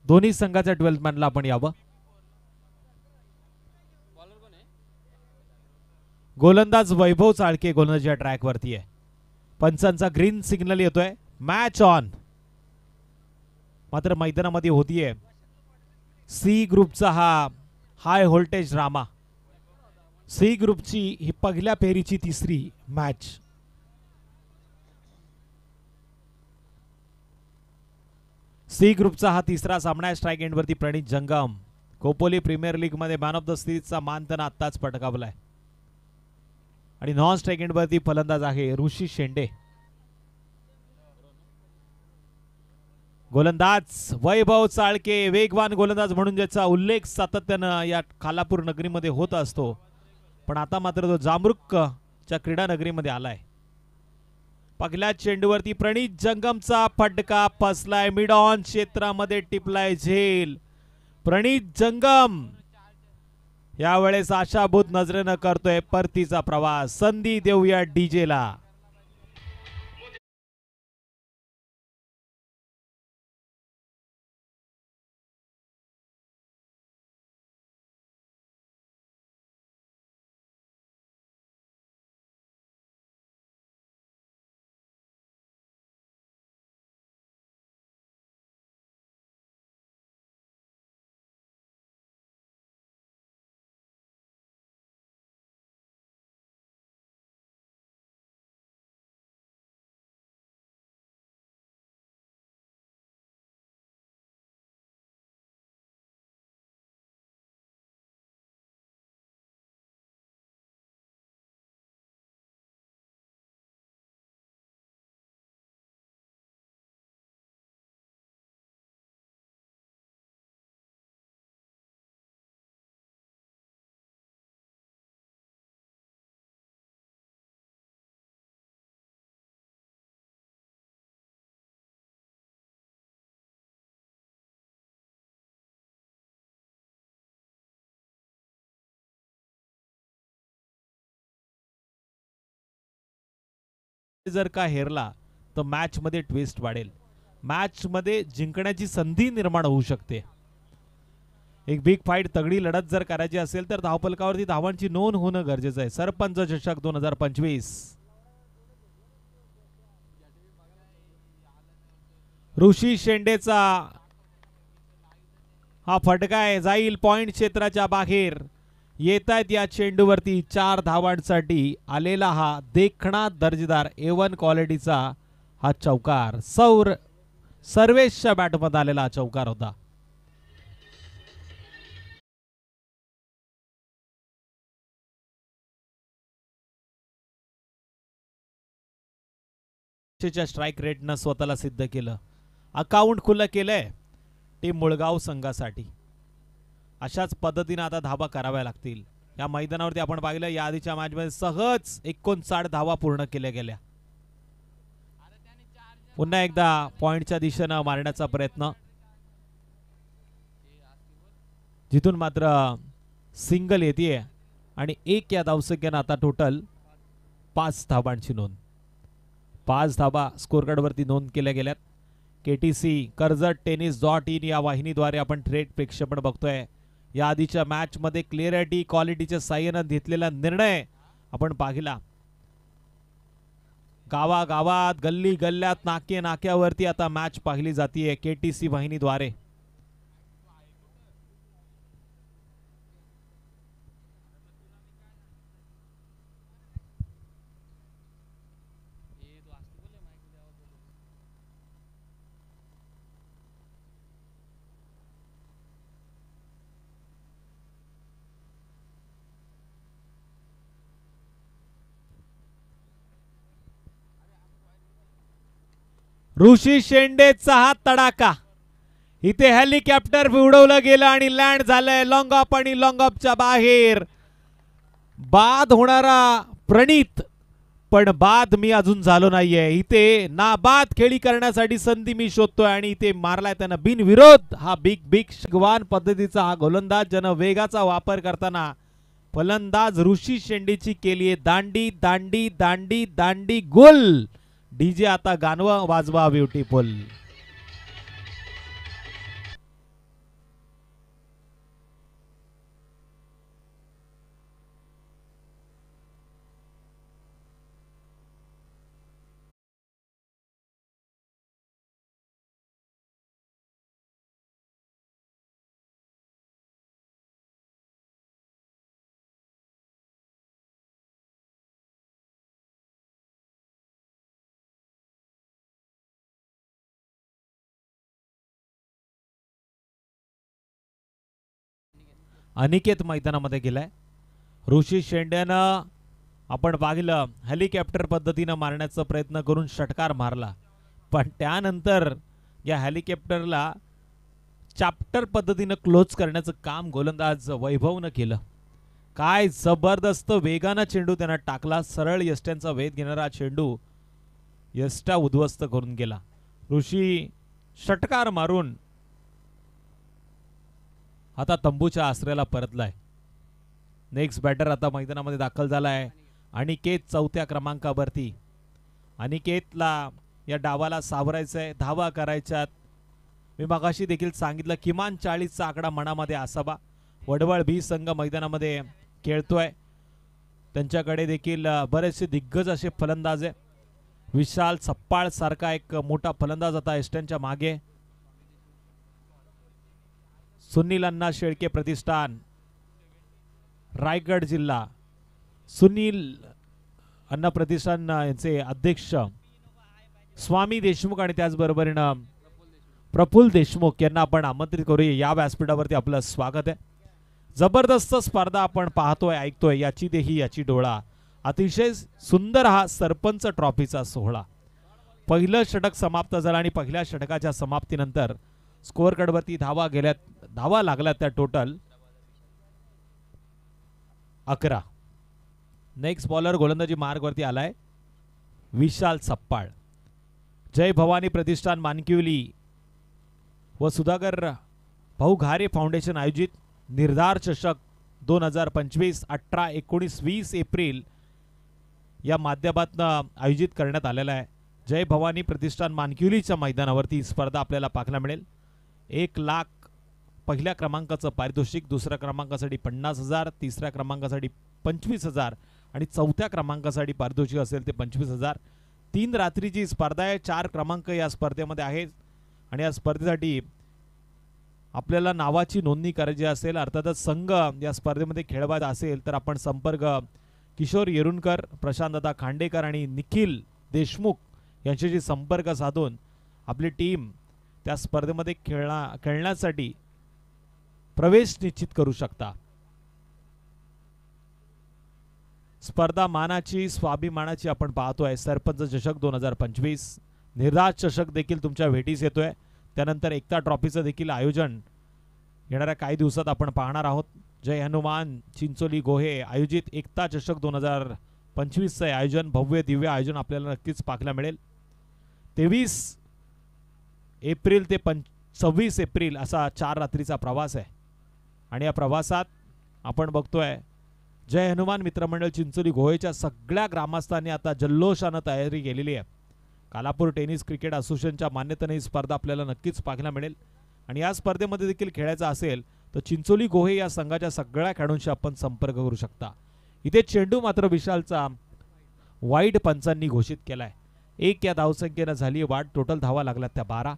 दोन्ही संघाच्या 12th मॅनला आपण यावं. गोलंदाज वैभव चाळके गोलंदाजीच्या ट्रॅक वरती आहे. पंचांचा ग्रीन सिग्नल येतोय. Match on. मात्र मैदानामध्ये होतीये सी ग्रुपचा हा हाय व्होल्टेज ड्रामा. सी ग्रुपची ही पहिल्या फेरीची तिसरी मॅच. सी ग्रुपचा हा तिसरा सामना. स्ट्राइक एंड वरती प्रणित जंगम. खोपोली प्रीमियर लीग मध्ये मॅन ऑफ द सिरीजचा मान त्यांना आत्ताच पटकावलाय. आणि नॉन स्ट्राइक एंड वरती फलंदाज आहे ऋषी शेंडे. गोलंदाज वैभव चाळके वेगवान गोलंदाज म्हणून ज्याचा उल्लेख सातत्यानं या खालापूर नगरीमध्ये होत असतो, पण आता मात्र तो जामरुकच्या क्रीडा नगरीमध्ये आलाय. पहिल्या चेंडूवरती प्रणित जंगमचा फटका फसलाय. मिड ऑन क्षेत्रामध्ये टिपलाय झेल. प्रणित जंगम यावेळेस आशाभूत नजरेनं करतोय परतीचा प्रवास. संधी देऊया डीजेला. जर का हेरला तर मॅच मध्ये ट्विस्ट वाढेल. मॅच मध्ये जिंकण्याची संधी निर्माण होऊ शकते. एक बिग फाईट तगडी लढत जर करायची असेल तर धावफलकावरती धावांची नोंद होणं गरजेचं आहे. सरपंच चषक 2025. ऋषी शेंडेचा हा फटका आहे. जाईल पॉइंट क्षेत्राच्या बाहेर. येतायत या चेंडूवरती 4 धावांसाठी आलेला हा देखणा दर्जेदार A1 क्वालिटीचा हा चौकार. सर्वेशच्या बॅटमध्ये आलेला हा चौकार होता. स्ट्राइक रेटनं स्वतःला सिद्ध केलं. अकाउंट खुलं केलंय टीम मुळगाव संघासाठी. अशाच पद्धतीने आता धावा कराव्या लागतील. या मैदानावरती आपण पाहिलं या आधीच्या मॅच मध्ये सहज 59 धावा पूर्ण केल्या गेल्या. पुन्हा एकदा पॉइंटच्या दिशेनं मारण्याचा प्रयत्न, जिथून मात्र सिंगल येते आणि 1 या धावसंख्येनं आता टोटल 5 धावांची नोंद. 5 धावा स्कोर कार्ड वरती नोंद केल्या गेल्यात. KTC कर्जत-टेनिस.in या वाहिनीद्वारे आपण थेट प्रेक्षेपण बघतोय. या आधीच्या मॅच मध्ये क्लिअरिटी क्वालिटीच्या साह्यानं घेतलेला निर्णय आपण पाहिला. गावागावात गल्ली गल्ल्यात नाके नाक्यावरती आता मॅच पाहिली जाते KTC वाहिनीद्वारे. ऋषी शेंडेचा हा तडाखा. इथे हेलिकॉप्टर उडवलं गेलं आणि लँड झालंय लॉंग ऑफ आणि लॉंग ऑफच्या बाहेर. बाद होणारा प्रणित, पण बाद मी अजून झालो नाहीये. इथे नाबाद खेळी करण्यासाठी संधी मी शोधतोय आणि इथे मारलाय त्यानं बिनविरोध. हा बिग शिगवान पद्धतीचा हा गोलंदाज ज्यानं वेगाचा वापर करताना फलंदाज ऋषी शेंडेची केलीये दांडी दांडी दांडी दांडी गोल. डीजे आता गाणं वाजवा ब्युटिफुल. अनिकेत मैदानामध्ये गेलाय. ऋषी शेंड्यानं आपण पाहिलं हेलिकॉप्टर पद्धतीनं मारण्याचा प्रयत्न करून षटकार मारला, पण त्यानंतर या हेलिकॉप्टरला चॅप्टर पद्धतीनं क्लोज करण्याचं काम गोलंदाज वैभवनं केलं. काय जबरदस्त वेगानं चेंडू त्यांना टाकला. सरळ यष्ट्यांचा वेध घेणारा चेंडू यष्टा उद्ध्वस्त करून गेला. ऋषी षटकार मारून आता तंबूच्या आश्रयाला परतलाय. नेक्स्ट बॅटर आता मैदानामध्ये दाखल झालाय अनिकेत चौथ्या क्रमांकावरती. अनिकेतला या डावाला सावरायचंय, धावा करायच्यात. मी मगाशी देखील सांगितलं किमान 40चा आकडा मनामध्ये असावा. वडवळ बी संघ मैदानामध्ये खेळतोय. त्यांच्याकडे देखील बरेचसे दिग्गज असे फलंदाज आहे. विशाल सप्पाळ सारखा एक मोठा फलंदाज आता एस्टनच्या मागे. सुनील अण्णा शेळके प्रतिष्ठान रायगड जिल्हा, सुनील अण्णा प्रतिष्ठान यांचे अध्यक्ष स्वामी देशमुख आणि त्याचबरोबरीनं प्रफुल्ल देशमुख यांना आपण आमंत्रित करूया. या व्यासपीठावरती आपलं स्वागत आहे. जबरदस्त स्पर्धा आपण पाहतोय, ऐकतोय. याची देही याची डोळा. अतिशय सुंदर हा सरपंच ट्रॉफीचा सोहळा. पहिलं षटक समाप्त झालं आणि पहिल्या षटकाच्या समाप्तीनंतर स्कोअर कार्डवरती धावा लागल्या त्या टोटल 11. नेक्स्ट बॉलर गोलंदाजी मार्गवरती आलाय विशाल सप्पाळ. जय भवानी प्रतिष्ठान मानकिवली व सुधाकर भाऊ घारे फाउंडेशन आयोजित निर्धार चषक 2025 18, 19, 20 एप्रिल या माध्यमातून आयोजित करण्यात आलेला आहे. जय भवानी प्रतिष्ठान मानकिवलीच्या मैदानावरती स्पर्धा आपल्याला पाहायला मिळेल. 1 लाख पहिल्या क्रमांकाचं पारितोषिक, दुसऱ्या क्रमांकासाठी 50,000, तिसऱ्या क्रमांकासाठी 25,000 आणि चौथ्या क्रमांकासाठी पारितोषिक असेल ते 25,000. 3 रात्रीची स्पर्धा आहे. 4 क्रमांक या स्पर्धेमध्ये आहेत आणि या स्पर्धेसाठी आपल्याला नावाची नोंदणी करायची असेल, अर्थातच संघ या स्पर्धेमध्ये खेळवायचा असेल तर आपण संपर्क किशोर येरुणकर, प्रशांतदा खांडेकर आणि निखिल देशमुख यांच्याशी संपर्क साधून आपली टीम त्या स्पर्धेमध्ये खेळण्यासाठी प्रवेश निश्चित करू शकता. स्पर्धा मानाची, स्वाभिमानाची आपण पाहतोय. सरपंच चषक 2025 निर्धार चषक देखील तुमच्या भेटीस येतोय. त्यानंतर एकता ट्रॉफीचं देखील आयोजन येणाऱ्या काही दिवसात आपण पाहणार आहोत. जय हनुमान चिंचोली गोहे आयोजित एकता चषक 2025चे आयोजन, भव्य दिव्य आयोजन आपल्याला नक्कीच पाहायला मिळेल. 23 एप्रिल ते 26 एप्रिल असा 4 रात्रीचा प्रवास आहे आणि या प्रवासात आपण बघतोय जय हनुमान मित्रमंडळ चिंचोली गोहेच्या सगळ्या ग्रामस्थांनी आता जल्लोषानं तयारी केलेली आहे. कालापूर टेनिस क्रिकेट असोसिएशनच्या मान्यतेने ही स्पर्धा आपल्याला नक्कीच पाहायला मिळेल आणि या स्पर्धेमध्ये देखील खेळायचं असेल तर चिंचोली गोहे या संघाच्या सगळ्या खेळाडूंशी आपण संपर्क करू शकता. इथे चेंडू मात्र विशालचा वाईड पंचांनी घोषित केलाय. 1 या धावसंख्येनं झाली वाढ. टोटल धावा लागल्यात त्या 12.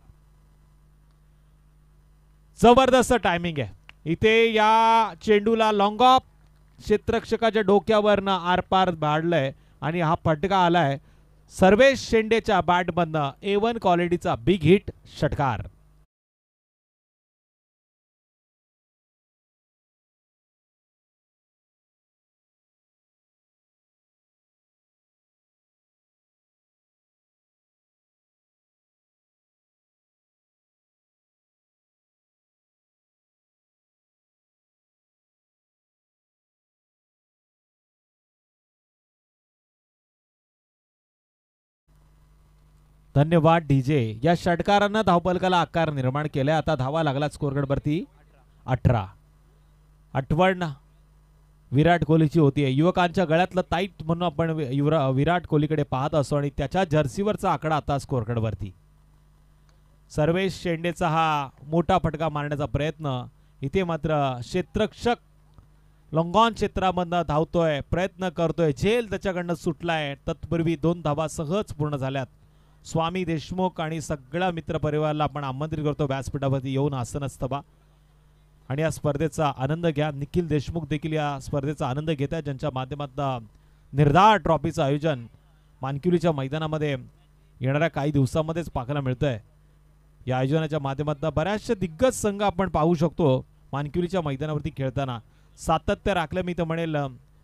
जबरदस्त टायमिंग आहे. इथे या चेंडूला लॉंग ऑफ क्षेत्ररक्षकाच्या डोक्यावरनं आरपार भाडलंय आणि हा फटका आलाय सर्वेश शेंडेच्या बॅटमधनं. A1 क्वालिटीचा बिग हिट षटकार. धन्यवाद डीजे. या षटकारानं धावफलकाला आकार निर्माण केलाय. आता धावा लागला स्कोअरकार्डवरती 18. आठवण विराट कोहलीची होती. युवकांच्या गळ्यातलं ताईट म्हणून आपण विराट कोहलीकडे पाहत असतो आणि त्याच्या जर्सीवरचा आकडा आता स्कोअरकार्डवरती. सर्वेश शेंडेचा हा मोठा फटका मारण्याचा प्रयत्न. इथे मात्र क्षेत्ररक्षक लॉंगॉन क्षेत्रामधनं धावतोय, प्रयत्न करतोय. झेल त्याच्याकडनं सुटलाय. तत्पूर्वी 2 धावा सहज पूर्ण झाल्यात. स्वामी देशमुख आणि सगळ्या मित्रपरिवाराला आपण आमंत्रित करतो व्यासपीठावरती येऊन आसन स्तबा आणि या स्पर्धेचा आनंद घ्या. निखिल देशमुख देखील या स्पर्धेचा आनंद घेत आहेत, ज्यांच्या माध्यमातून निर्धार ट्रॉफीचं आयोजन मानकिवलीच्या मैदानामध्ये येणाऱ्या काही दिवसांमध्येच पाहायला मिळतंय. या आयोजनाच्या माध्यमातून बऱ्याचशा दिग्गज संघ आपण पाहू शकतो. मानकिवलीच्या मैदानावरती खेळताना सातत्य राखलं मी तर म्हणेल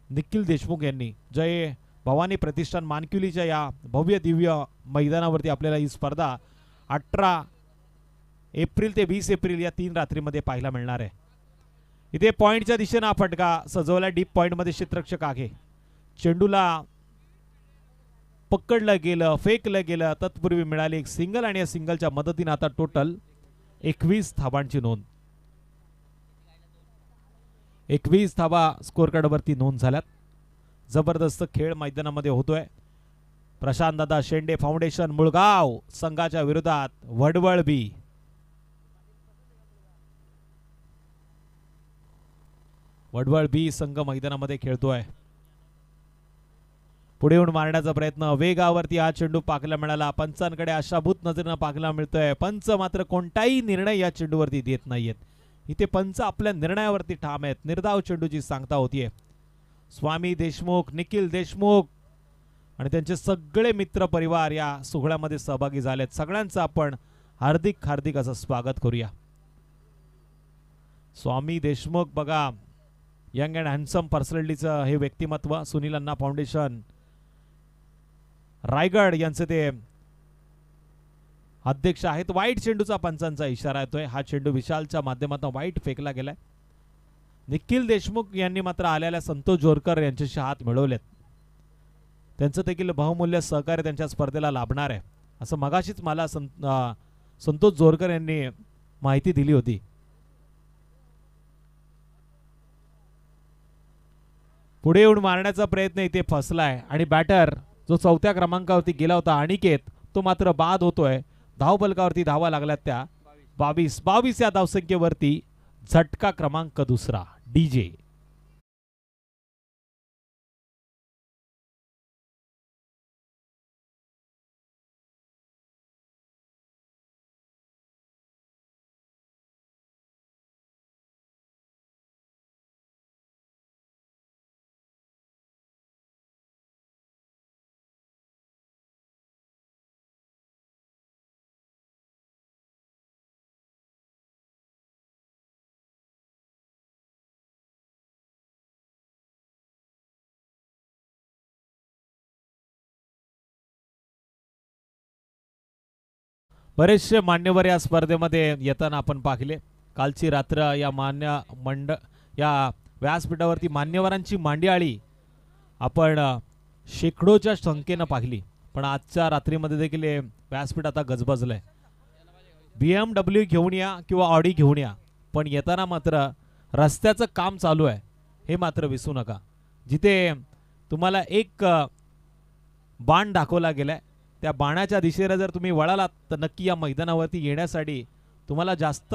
निखिल देशमुख यांनी. जय भवानी प्रतिष्ठान मानकिवलीच्या या भव्य दिव्य मैदानावरती आपल्याला ही स्पर्धा 18 एप्रिल ते 20 एप्रिल या 3 रात्रीमध्ये पाहायला मिळणार आहे. इथे पॉइंटच्या दिशेने हा फटका सजवला डीप पॉइंटमध्ये क्षेत्ररक्षक आहे. चेंडूला पकडलं गेलं, फेकलं गेलं, तत्पूर्वी मिळाली एक सिंगल आणि या सिंगलच्या मदतीने आता टोटल 21 धाबांची नोंद. 21 धाबा स्कोर कार्डवरती नोंद झाल्यात. जबरदस्त खेळ मैदानामध्ये होतोय. प्रशांत दादा शेंडे फाउंडेशन मुळगाव संघाच्या विरोधात वडवळ बी. वडवळ बी संघ मैदानामध्ये खेळतोय. पुढे येऊन मारण्याचा प्रयत्न, वेगावरती हा चेंडू पाहायला मिळाला. पंचांकडे आशाभूत नजरेनं पाहायला मिळतोय. पंच मात्र कोणताही निर्णय या चेंडूवरती देत नाहीयेत. इथे पंच आपल्या निर्णयावरती ठाम आहेत. निर्धाव चेंडूची सांगता होतीये. स्वामी देशमुख, निखिल देशमुख आणि त्यांचे सगळे मित्र परिवार या सोहळ्यामध्ये सहभागी झालेत. सगळ्यांचं आपण हार्दिक हार्दिक असं स्वागत करूया. स्वामी देशमुख बघा, यंग अँड हँडसम पर्सनॅलिटीचं हे व्यक्तिमत्व. सुनील अण्णा फाउंडेशन रायगड यांचे ते अध्यक्ष आहेत. वाईट चेंडूचा पंचांचा इशारा येतोय. हा चेंडू विशालच्या माध्यमातून वाईट फेकला गेलाय. निखिल देशमुख यांनी मात्र आलेल्या संतोष जोरकर यांच्याशी हात मिळवलेत. त्यांचं देखील बहुमूल्य सहकार्य त्यांच्या स्पर्धेला लाभणार आहे असं मगाशीच मला संतोष जोरकर यांनी माहिती दिली होती. पुढे येऊन मारण्याचा प्रयत्न इथे फसलाय आणि बॅटर जो 4थ्या क्रमांकावरती गेला होता अनिकेत, तो मात्र बाद होतोय. धावफलकावरती धावा लागल्यात त्या 22 या धावसंख्येवरती. झटका क्रमांक दुसरा डीजे. बरेचसे मान्यवर या स्पर्धेमध्ये येताना आपण पाहिले. कालची रात्र या व्यासपीठावरती मान्यवरांची मांडियाळी आपण शेकडोच्या संख्येनं पाहिली. पण आजच्या रात्रीमध्ये देखील व्यासपीठ आता गजबजलंय. BMW घेऊन या किंवा ऑडी घेऊन या, पण येताना मात्र रस्त्याचं काम चालू आहे हे मात्र विसरू नका. जिथे तुम्हाला एक बाण दाखवला गेलाय त्या बाणाच्या दिशेला जर तुम्ही वळालात तर नक्की या मैदानावरती येण्यासाठी तुम्हाला जास्त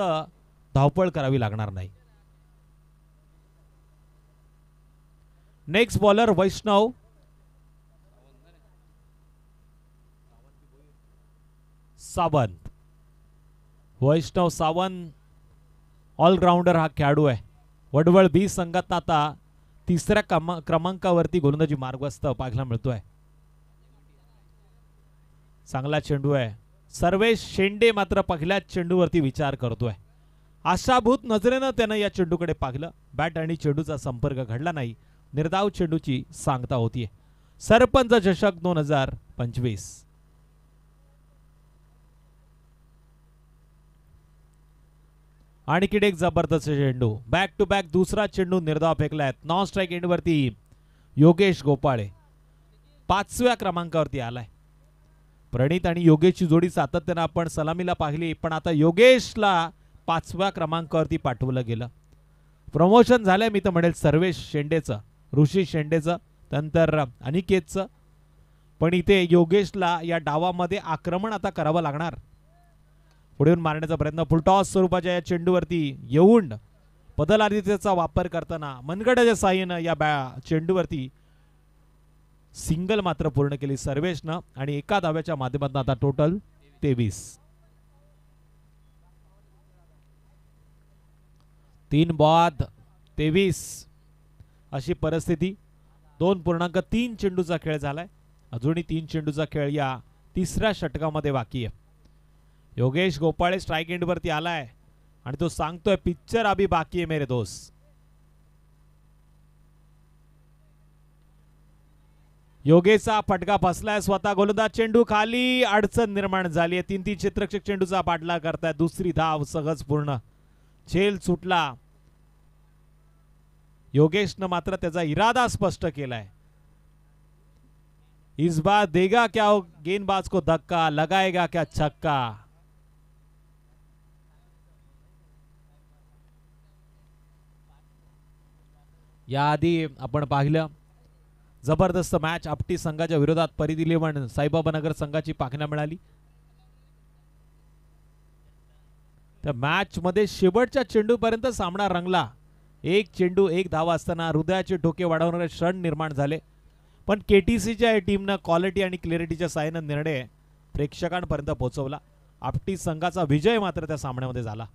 धावपळ करावी लागणार नाही. नेक्स्ट बॉलर वैष्णव सावंत. वैष्णव सावंत ऑलराऊंडर हा खेळाडू आहे. वडवळ बी संघात आता 3ऱ्या क्रमांकावरती गोलंदाजी मार्गस्थ पाहायला मिळतोय. चांगला चेंडू आहे. सर्वेश शेंडे मात्र पहिल्याच चेंडूवरती विचार करतोय. आशाभूत नजरेनं त्यानं या चेंडूकडे पाहिलं. बॅट आणि चेंडूचा संपर्क घडला नाही. निर्धाव चेंडूची सांगता होतीये. सरपंच चषक 2025. आणखी एक जबरदस्त चेंडू. बॅक टू बॅक दुसरा चेंडू निर्धाव फेकलाय. नॉन स्ट्राइक एंडवरती योगेश गोपाळे 5व्या क्रमांकावरती आलाय. प्रणित आणि योगेशची जोडी सातत्यानं आपण सलामीला पाहिली, पण आता योगेशला 5व्या क्रमांकावरती पाठवलं गेलं. प्रमोशन झालंय मी तर म्हणेल सर्वेश शेंडेचं, ऋषी शेंडेचं, नंतर अनिकेतचं. पण इथे योगेशला या डावामध्ये आक्रमण आता करावं लागणार. पुढे येऊन मारण्याचा प्रयत्न फुलटॉस स्वरूपाच्या या चेंडूवरती येऊन बदलादित्यचा वापर करताना मनगटाच्या साहाय्यानं या चेंडूवरती सिंगल मात्र पूर्ण केली सर्वेशनं आणि एका धाव्याच्या माध्यमातून आता टोटल 23. 3 बाद 23 अशी परिस्थिती. 2.3 चेंडूचा खेळ झालाय. अजूनही 3 चेंडूचा खेळ या 3ऱ्या षटकामध्ये बाकी आहे. योगेश गोपाळे स्ट्राइक एंडवरती आलाय आणि तो सांगतोय पिक्चर अभी बाकी आहे मेरे दोस्त. योगेशचा फटका फसलाय, स्वतः गोलंदाज, चेंडू खाली, अडचण निर्माण झाली आहे. 3-3 क्षेत्ररक्षक चेंडूचा पाठलाग करताय. दुसरी धाव सहज पूर्ण, झेल सुटला. योगेशनं मात्र त्याचा इरादा स्पष्ट केलाय. इस बार देगा क्या गेंदबाज को धक्का, लगाएगा क्या छक्का. याआधी आपण पाहिलं जबरदस्त मॅच आपटी संघाच्या विरोधात परिधी 11 साईबाबानगर संघाची पाखण्या मिळाली. त्या मॅच मध्ये शेवटच्या चेंडूपर्यंत सामना रंगला. एक चेंडू एक धावा असताना हृदयाचे ठोके वाढवणारे क्षण निर्माण झाले. पण केटीसीच्या टीमनं क्वालिटी आणि क्लॅरिटीच्या साहाय्याने निर्णय प्रेक्षकांपर्यंत पोहोचवला. आपटी संघाचा विजय मात्र त्या सामन्यामध्ये झाला.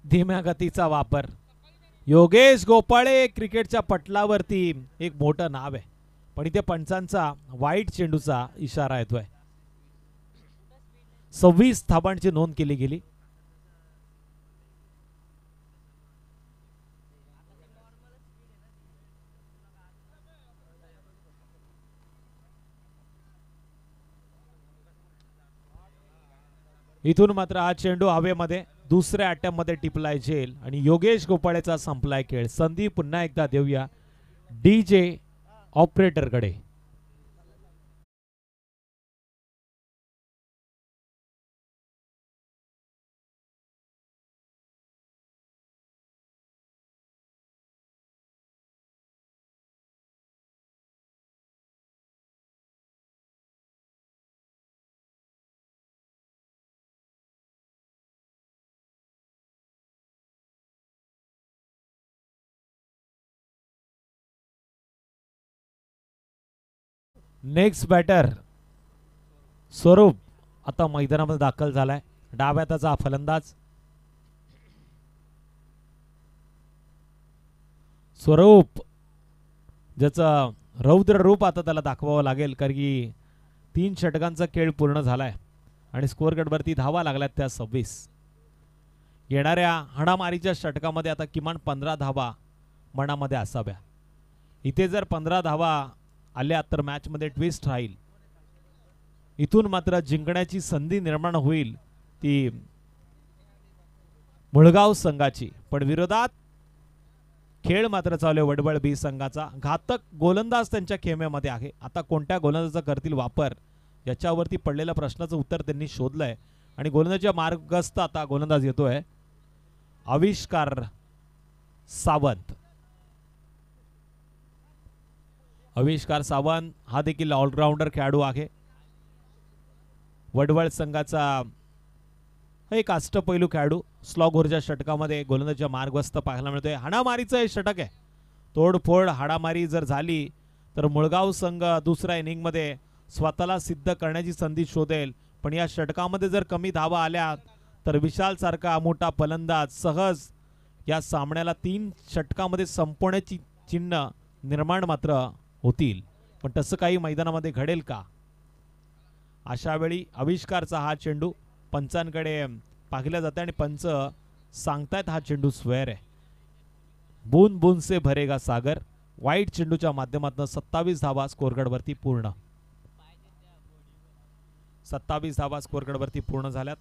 धीम्या गतीचा वापर. योगेश गोपाळे क्रिकेटच्या पटलावरती एक मोठं नाव आहे, पण इथे पंचांचा वाईट चेंडूचा इशारा येतोय. 26 धावांची नोंद केली गेली. इथून मात्र हा चेंडू हवेमध्ये दुसऱ्या अटॅम्प मध्ये टिपलाय झेल आणि योगेश गोपाळेचा संपलाय खेळ. संधी पुन्हा एकदा देऊया डीजे ऑपरेटर कडे. नेक्स्ट बॅटर स्वरूप आता मैदानामध्ये दाखल झालाय. डाव्या हाताचा फलंदाज स्वरूप, ज्याचं रौद्र रूप आता त्याला दाखवावं लागेल, कारण की 3 षटकांचा खेळ पूर्ण झालाय आणि स्कोअर गडवरती धावा लागल्यात त्या 26. येणाऱ्या हाणामारीच्या षटकामध्ये आता किमान 15 धावा मनामध्ये असाव्या. इथे जर 15 धावा आल्या तर मॅच मध्ये ट्विस्ट राहील. इथून मात्र जिंकण्याची संधी निर्माण होईल ती मुळगाव संघाची. पण विरोधात खेळ मात्र चालू आहे वडवळ बी संघाचा. घातक गोलंदाज त्यांच्या खेम्यामध्ये आहे. आता कोणत्या गोलंदाजाचा करतील वापर याच्यावरती पडलेल्या प्रश्नाचं उत्तर त्यांनी शोधलंय आणि गोलंदाजीच्या मार्गस्थ आता गोलंदाज येतोय आविष्कार सावंत. आविष्कार सावंत हा देखील ऑलराऊंडर खेळाडू आहे. वडवळ संघाचा एक अष्टपैलू खेळाडू. स्लॉग ऊर्जा षटकामध्ये गोलंदाजीच्या मार्गस्थ पाहायला मिळतोय. हाणामारीचं हे षटक आहे. तोडफोड हाणामारी जर झाली तर मुळगाव संघ दुसऱ्या इनिंग मध्ये स्वतःला सिद्ध करण्याची संधी शोधेल. पण या षटकामध्ये जर कमी धावा आल्या तर विशाल सारखा मोठा फलंदाज सहज या सामन्याला 3 षटकामध्ये संपवण्याची चिन्ह निर्माण मात्र होतील. पण तसं काही मैदानामध्ये घडेल का? अशा वेळी आविष्कारचा हा चेंडू पंचांकडे पाहिला जाते आणि पंच सांगतायत हा चेंडू स्क्वेअर आहे. बूंद बूंद से भरेगा सागर. वाईट चेंडूच्या माध्यमातून 27 धावा स्कोअरकार्डवरती पूर्ण. 27 धावा स्कोअरकार्डवरती पूर्ण झाल्यात.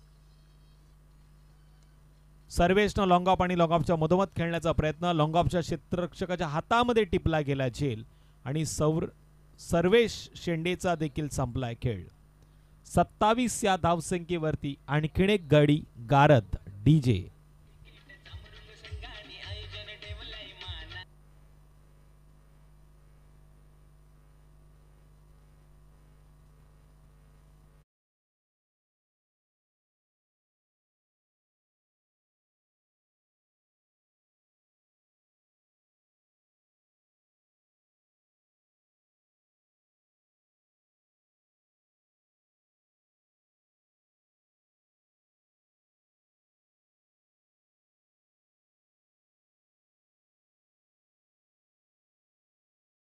सर्वेशनं लॉंग ऑफ आणि लॉंग ऑफच्या मधोमध खेळण्याचा प्रयत्न. लॉंग ऑफच्या क्षेत्ररक्षकाच्या हातामध्ये टिपला गेला झेल आणि सर्वेश शेंडेचा देखील संपलाय खेळ. 27 या धावसंख्येवरती आणखीन एक गडी गारद डीजे.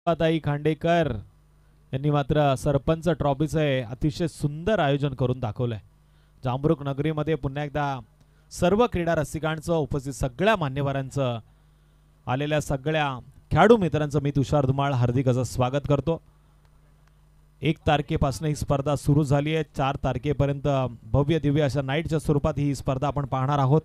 ताई खांडेकर यांनी मात्र सरपंच ट्रॉफीचे अतिशय सुंदर आयोजन करून दाखवलंय. जांभरुख नगरीमध्ये पुन्हा एकदा सर्व क्रीडा रसिकांचं उपस्थित सगळ्या मान्यवरांचं आलेल्या सगळ्या खेळाडू मित्रांचं मी तुषार धुमाळ हार्दिक असं स्वागत करतो. 1 तारखेपासून ही स्पर्धा सुरू झाली आहे. 4 तारखेपर्यंत भव्य दिव्य अशा नाईटच्या स्वरूपात ही स्पर्धा आपण पाहणार आहोत.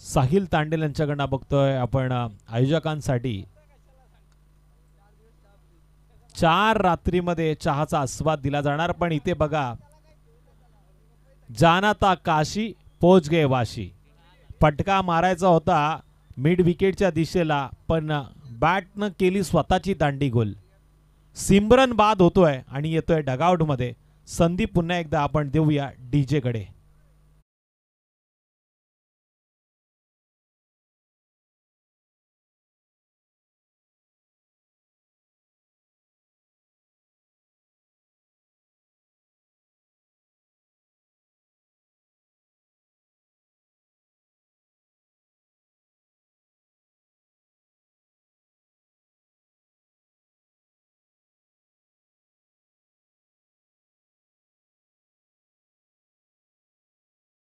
साहिल तांडेल यांच्याकडनं बघतोय आपण आयोजकांसाठी 4 रात्रीमध्ये चहाचा आस्वाद दिला जाणार. पण इथे बघा, जानाता काशी पोच गे वाशी, फटका मारायचा होता मिड विकेटच्या दिशेला पण बॅटनं केली स्वतःची दांडी गोल. सिमरन बाद होतोय आणि येतोय डगआउट मध्ये. संदीप पुन्हा एकदा आपण देऊया डीजे कडे.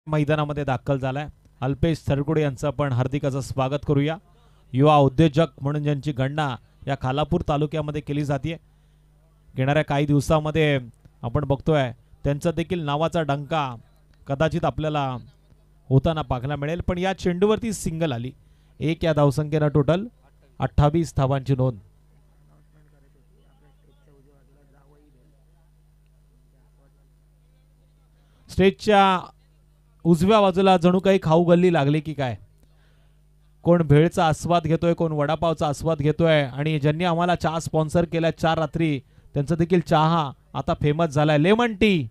मैदानामध्ये दाखल झालाय अल्पेश थरकुडे यांचं पण हार्दिक असं स्वागत करूया. युवा उद्योजक म्हणून ज्यांची गणना या खालापूर तालुक्यामध्ये केली जाते. येणाऱ्या काही दिवसामध्ये आपण बघतोय त्यांचा देखील नावाचा डंका कदाचित आपल्याला होताना पाहायला मिळेल. पण या चेंडूवरती सिंगल आली. 1 या धावसंख्येनं टोटल 28 धावांची नोंद. स्टेजच्या उजव्या बाजूला जणू काही खाऊ गल्ली लागली की काय. कोण भेळचा आस्वाद घेतोय, कोण वडापावचा आस्वाद घेतोय. आणि ज्यांनी आम्हाला चहा स्पॉन्सर केलाय 4 रात्री, त्यांचा देखील चहा आता फेमस झालाय लेमन टी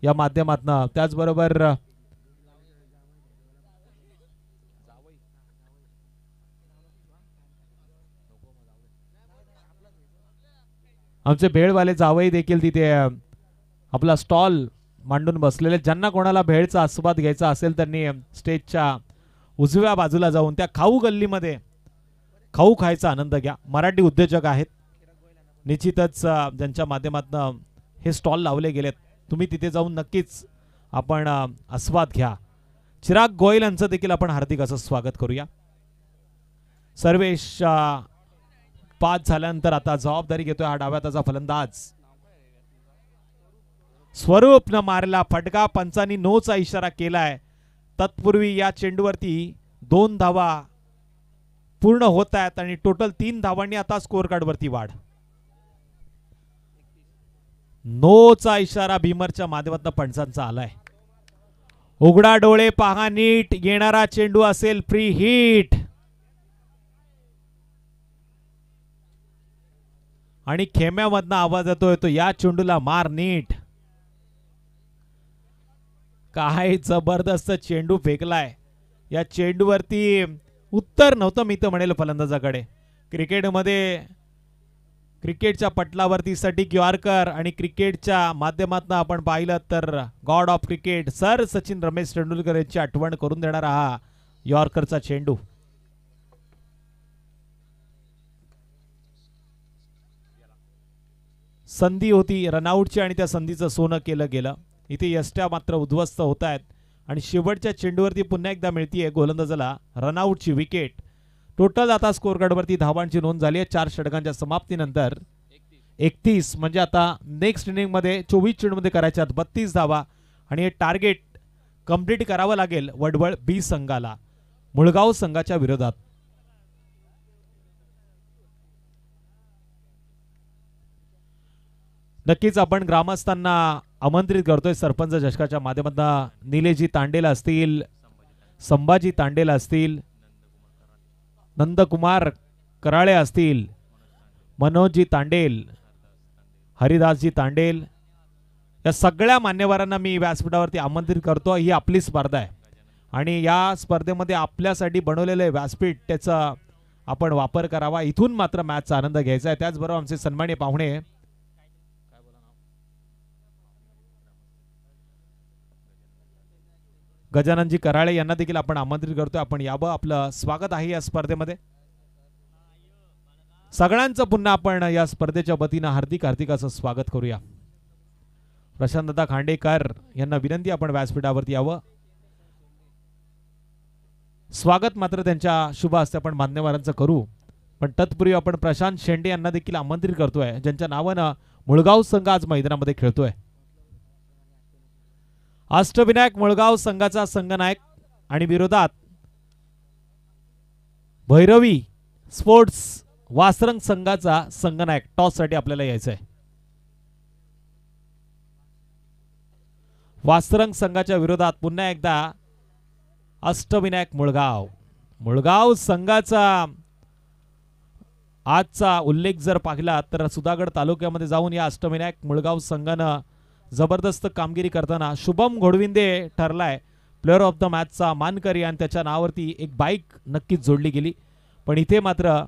या माध्यमातून. त्याचबरोबर आमचे भेळवाले जावई देखील तिथे आपला स्टॉल मांडून बसलेले. ज्यांना कोणाला भेळचा आस्वाद घ्यायचा असेल त्यांनी स्टेजच्या उजव्या बाजूला जाऊन त्या खाऊ गल्लीमध्ये खाऊ खायचा आनंद घ्या. मराठी उद्योजक आहेत निश्चितच, ज्यांच्या माध्यमातून हे स्टॉल लावले गेलेत. तुम्ही तिथे जाऊन नक्कीच आपण आस्वाद घ्या. चिराग गोयल यांचं देखील आपण हार्दिक असं स्वागत करूया. सर्वेश पाच झाल्यानंतर आता जबाबदारी घेतोय हा डाव्या हाताचा फलंदाज. स्वरूप न मारला फटका, पंचांनी नोचा इशारा केलाय. तत्पूर्वी या चेंडूवरती 2 धावा पूर्ण होत आहेत आणि टोटल 3 धावांनी आता स्कोर कार्ड वरती वाढ. नोचा इशारा भीमरच्या माध्यमातून पंचांचा आलाय. उघडा डोळे पहा नीट, येणारा चेंडू असेल फ्री हिट. आणि खेम्यामधनं आवाज येतोय तो या चेंडूला मार नीट. काय जबरदस्त चेंडू फेकलाय. या चेंडूवरती उत्तर नव्हतं मी तर म्हणेल फलंदाजाकडे. क्रिकेटच्या पटलावरती सटीक यॉर्कर आणि क्रिकेटच्या माध्यमातून आपण पाहिलं तर God of cricket sir Sachin Ramesh Tendulkar यांची आठवण करून देणारा हा यॉर्करचा चेंडू. संधी होती रनआउटची आणि त्या संधीचं सोनं केलं गेलं. इथे यष्ट्या मात्र उद्ध्वस्त होत आहेत आणि शेवटच्या चेंडूवरती पुन्हा एकदा मिळतीये गोलंदाजाला रनआउटची विकेट. टोटल आता स्कोर कार्डवरती धावांची नोंद झाली आहे 4 षटकांच्या समाप्तीनंतर 31. म्हणजे आता नेक्स्ट इनिंग मध्ये 24 चेंडूमध्ये करायच्या 32 धावा आणि हे टार्गेट कंप्लीट करावं लागेल वडवळ बी संघाला मुळगाव संघाच्या विरोधात. नक्कीच आपण ग्रामस्थांना आमंत्रित करतोय सरपंच चषकाच्या माध्यमातून. निलेजी तांडेल असतील, संभाजी तांडेल असतील, नंदकुमार कराळे असतील, मनोजजी तांडेल, हरिदासजी तांडेल, या सगळ्या मान्यवरांना मी व्यासपीठावरती आमंत्रित करतो. ही आपली स्पर्धा आहे आणि या स्पर्धेमध्ये आपल्यासाठी बनवलेलं व्यासपीठ त्याचा आपण वापर करावा. इथून मात्र मॅचचा आनंद घ्यायचा आहे. त्याचबरोबर आमचे सन्माननीय पाहुणे गजाननजी कराळे यांना देखील आपण आमंत्रित करतोय, आपण यावं, आपलं स्वागत आहे या स्पर्धेमध्ये. सगळ्यांचं पुन्हा आपण या स्पर्धेच्या वतीनं हार्दिक हार्दिक असं स्वागत करूया. प्रशांतदा खांडेकर यांना विनंती, आपण व्यासपीठावरती यावं. स्वागत मात्र त्यांच्या शुभ हस्ते आपण मान्यवरांचं करू, पण तत्पूर्वी आपण प्रशांत शेंडे यांना देखील आमंत्रित करतोय, ज्यांच्या नावानं मुळगाव संघ आज मैदानामध्ये खेळतोय. अष्टविनायक मुळगाव संघाचा संघनायक आणि विरोधात भैरवी स्पोर्ट्स वासरंग संघाचा संघनायक. टॉस साठी आपल्याला यायचंय. वासरंग संघाच्या विरोधात पुन्हा एकदा अष्टविनायक मुळगाव. मुळगाव संघाचा आजचा उल्लेख जर पाहिला तर सुधागड तालुक्यामध्ये जाऊन या अष्टविनायक मुळगाव संघानं जबरदस्त कामगिरी करताना शुभम घोडविंदे ठरलाय प्लेअर ऑफ द मॅचचा मानकरी, आणि त्याच्या नावावरती एक बाईक नक्कीच जोडली गेली. पण इथे मात्र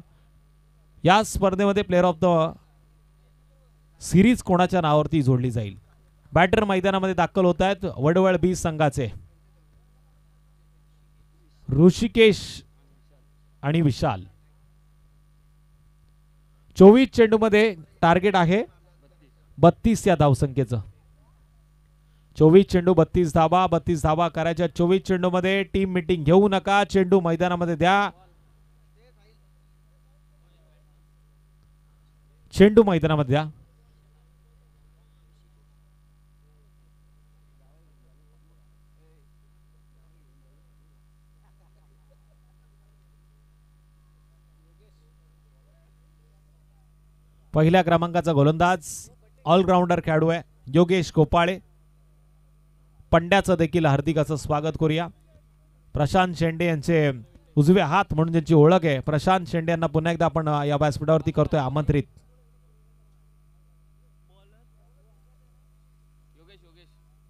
या स्पर्धेमध्ये प्लेअर ऑफ द सिरीज कोणाच्या नावावरती जोडली जाईल. बॅटर मैदानामध्ये दाखल होत आहेत वडवळ बी संघाचे ऋषिकेश आणि विशाल. 24 चेंडूमध्ये टार्गेट आहे 32 या धावसंख्येचं. 24 चेंडू 32 धावा. 32 धावा करायच्या 24 चेंडूमध्ये. टीम मीटिंग घेऊ नका, चेंडू मैदानामध्ये द्या. चेंडू मैदानामध्ये द्या. पहिल्या क्रमांकाचा गोलंदाज ऑलराऊंडर खेळाडू आहे योगेश गोपाळे. पंड्याचं देखील हार्दिक असं स्वागत करूया. प्रशांत शेंडे यांचे उजवे हात म्हणून ज्यांची ओळख आहे, प्रशांत शेंडे यांना पुन्हा एकदा आपण या व्यासपीठावरती करतोय आमंत्रित.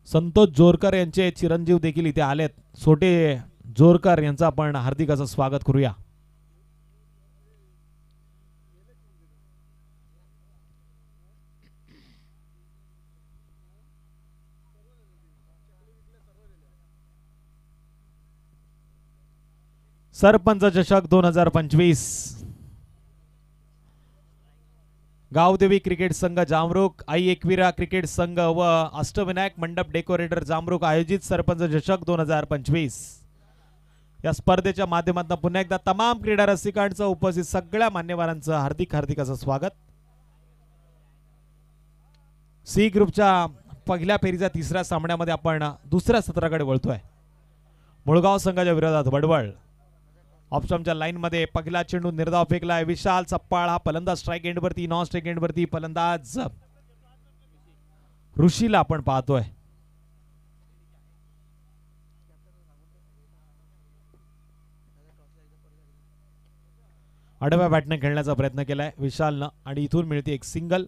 संतोष जोरकर यांचे चिरंजीव देखील इथे आलेत, सोटे जोरकर यांचं आपण हार्दिक असं स्वागत करूया. सरपंच चषक 2025 गावदेवी क्रिकेट संघ जामरुक, आई एकविरा क्रिकेट संघ व अष्टविनायक मंडप डेकोरेटर जामरुक आयोजित सरपंच चषक 2025 या स्पर्धेच्या माध्यमातून पुन्हा एकदा तमाम क्रीडा रसिकांचं, उपस्थित सगळ्या मान्यवरांचं हार्दिक हार्दिक असं स्वागत. सी ग्रुपच्या पहिल्या फेरीच्या तिसऱ्या सामन्यामध्ये आपण दुसऱ्या सत्राकडे वळतोय. मुळगाव संघाच्या विरोधात वडवळ. ऑप्शनच्या लाईन मध्ये पहिला चेंडू निर्धाव फेकलाय विशाल चप्पाळ. हा फलंदाज स्ट्राइक एंड वरती, नॉन स्ट्राइक एंड वरती फलंदाज ऋषीला आपण पाहतोय. आडव्या बॅटने खेळण्याचा प्रयत्न केलाय विशालनं आणि इथून मिळते एक सिंगल.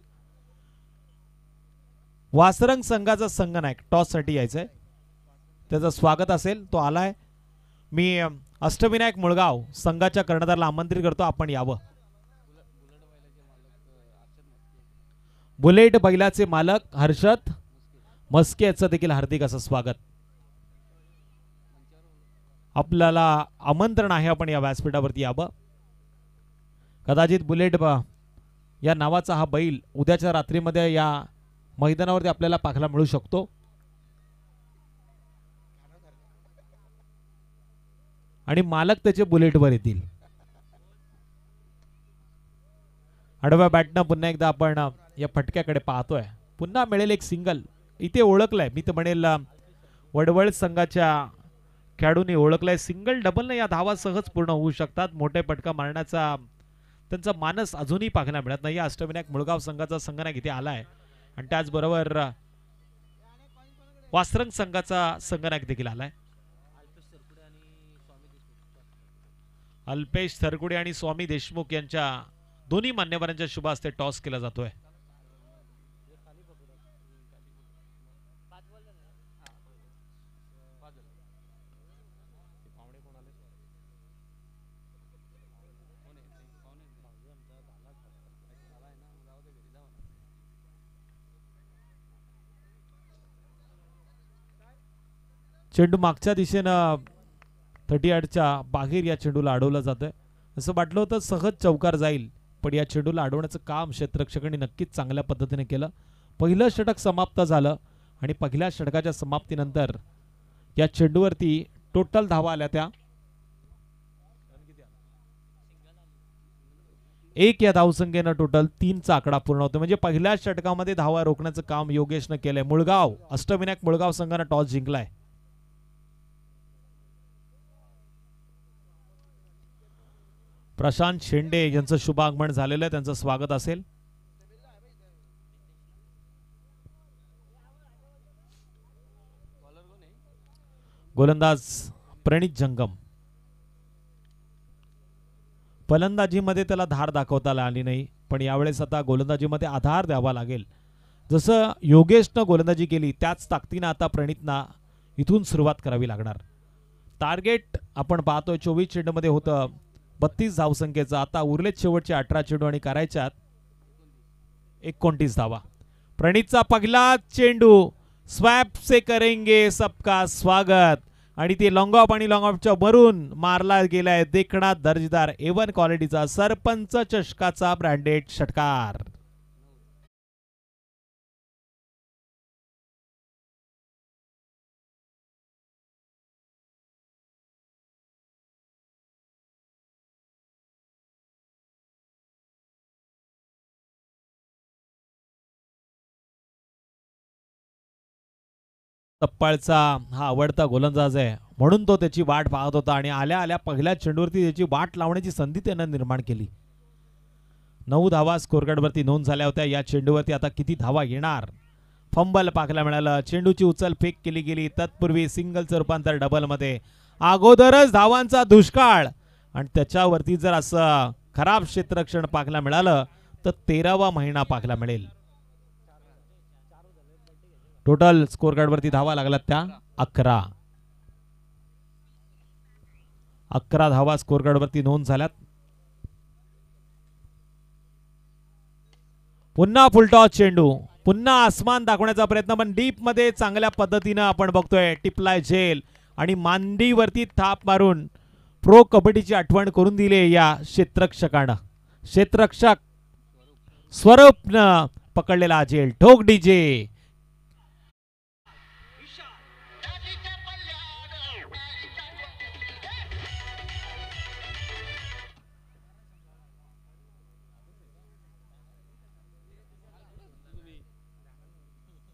वासरंग संघाचा संघनायक टॉस साठी यायचंय, त्याचं स्वागत असेल, तो आलाय. मी अष्टविनायक मुळगाव संघाच्या कर्णधाराला आमंत्रित करतो, आपण यावं. बुलेट बैलाचे मालक हर्षद मस्के याचं देखील हार्दिक असं स्वागत. आपल्याला आमंत्रण आहे, आपण या व्यासपीठावरती यावं. कदाचित बुलेट या नावाचा हा बैल उद्याच्या रात्रीमध्ये या मैदानावरती आपल्याला पाहायला मिळू शकतो. आणि मालक त्याचे बुलेटवर येतील. आडव्या बॅटनं पुन्हा एकदा आपण या फटक्याकडे पाहतोय. पुन्हा मिळेल एक सिंगल. इथे ओळखलंय, मी तर म्हणेल वडवळ संघाच्या खेळाडूंनी ओळखलंय. सिंगल डबल या धावा सहज पूर्ण होऊ शकतात. मोठे फटका मारण्याचा त्यांचा मानस अजूनही पाहायला मिळत नाही. अष्टविनायक मुळगाव संघाचा संघनायक इथे आलाय आणि त्याचबरोबर वासरंग संघाचा संघनायक देखील आलाय. अल्पेश थरकुडे आणि स्वामी देशमुख यांच्या दोन्ही मान्यवरांच्या शुभ हस्ते टॉस केला जातोय. चेंडू मागच्या दिशेनं 38च्या बाहेर या चेंडूला अडवलं जातंय. असं वाटलं होतं सहज चौकार जाईल, पण या चेंडूला अडवण्याचं काम क्षेत्ररक्षकांनी नक्कीच चांगल्या पद्धतीने केलं. पहिलं षटक समाप्त झालं आणि पहिल्या षटकाच्या समाप्तीनंतर या चेंडूवरती टोटल धावा आल्या त्या 1 या धावसंख्येनं टोटल 3चा आकडा पूर्ण होतो. म्हणजे पहिल्या षटकामध्ये धावा रोखण्याचं काम योगेशनं केलंय. मुळगाव अष्टविनायक मुळगाव संघानं टॉस जिंकलाय. प्रशांत शेंडे यांचं शुभागमन झालेलं आहे, त्यांचं स्वागत असेल. गोलंदाज प्रणित जंगम. फलंदाजीमध्ये त्याला धार दाखवता आली नाही, पण यावेळेस आता गोलंदाजीमध्ये आधार द्यावा लागेल. जसं योगेशनं गोलंदाजी केली त्याच ताकदीनं आता प्रणितना इथून सुरुवात करावी लागणार. टार्गेट आपण पाहतोय 24 चेंडूमध्ये होतं 32 धावसंख्येचा. आता उरलेत शेवटचे 18 चेंडू आणि करायच्यात 29 धावा. प्रणितचा पहिला चेंडू स्वॅप से करेंगे सबका स्वागत आणि ते लॉंग ऑफ आणि लॉंग ऑफच्या वरून मारला गेलाय देखणा दर्जेदार A1 क्वालिटीचा सरपंच चषकाचा ब्रँडेड षटकार. सप्पाळचा हा आवडता गोलंदाज आहे, म्हणून तो त्याची वाट पाहत होता आणि आल्या आल्या पहिल्या चेंडूवरती त्याची वाट लावण्याची संधी त्यानं निर्माण केली. 9 धावा स्कोरकार्डवरती नोंद झाल्या होत्या. या चेंडूवरती आता किती धावा येणार? फंबल पाहायला मिळालं. चेंडूची उचल फेक केली गेली. तत्पूर्वी सिंगलचं रूपांतर डबल मध्ये. अगोदरच धावांचा दुष्काळ आणि त्याच्यावरती जर असं खराब क्षेत्ररक्षण पाहायला मिळालं तर 13वा महिना पाहायला मिळेल. टोटल स्कोर कार्ड वरती धावा लागल्यात त्या 11. 11 धावा स्कोर कार्ड वरती नोंद झाल्यात. पुन्हा फुलटॉस चेंडू, पुन्हा आसमान दाखवण्याचा प्रयत्न, पण डीप मध्ये चांगल्या पद्धतीनं आपण बघतोय टिपलाय झेल आणि मांडीवरती थाप मारून प्रो कबड्डीची आठवण करून दिली या क्षेत्ररक्षकानं. क्षेत्ररक्षक स्वरूपनं पकडलेला झेल. ठोक डीजे.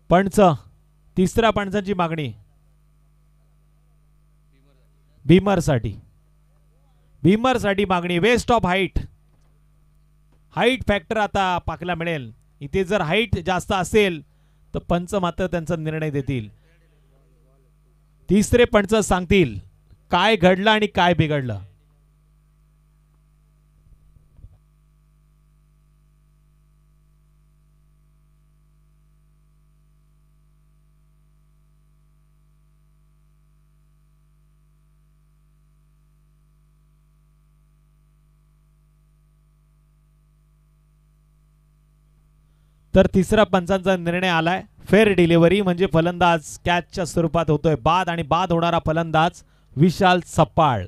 पंच, तिसऱ्या पंचांची मागणी भीमरसाठी मागणी. वेस्ट ऑफ हाईट फॅक्टर आता पाहायला मिळेल. इथे जर हाईट जास्त असेल तर पंच मात्र त्यांचा निर्णय देतील. तिसरे पंच सांगतील काय घडलं आणि काय बिघडलं. तर तिसरा पंचांचा निर्णय आलाय. फेअर डिलिव्हरी म्हणजे फलंदाज कॅचच्या स्वरूपात होतोय बाद आणि बाद होणारा फलंदाज विशाल सप्पाळ.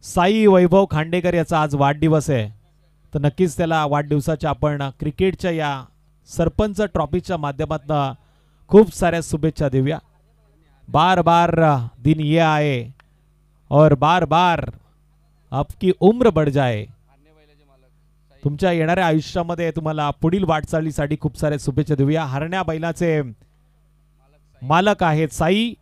साई वैभव खांडेकर याचा आज वाढदिवस आहे, तर नक्कीच त्याला वाढदिवसाच्या आपण क्रिकेटच्या या सरपंच ट्रॉफीच्या माध्यमातून खूप साऱ्या शुभेच्छा देऊया. बार बार दिन ये आए और बार बार आपकी उम्र बढ़ जाए. तुमच्या येणाऱ्या आयुष्यामध्ये तुम्हाला पुढील वाटचालीसाठी खूप साऱ्या शुभेच्छा देऊया. हरण्या बैलाचे मालक आहेत साई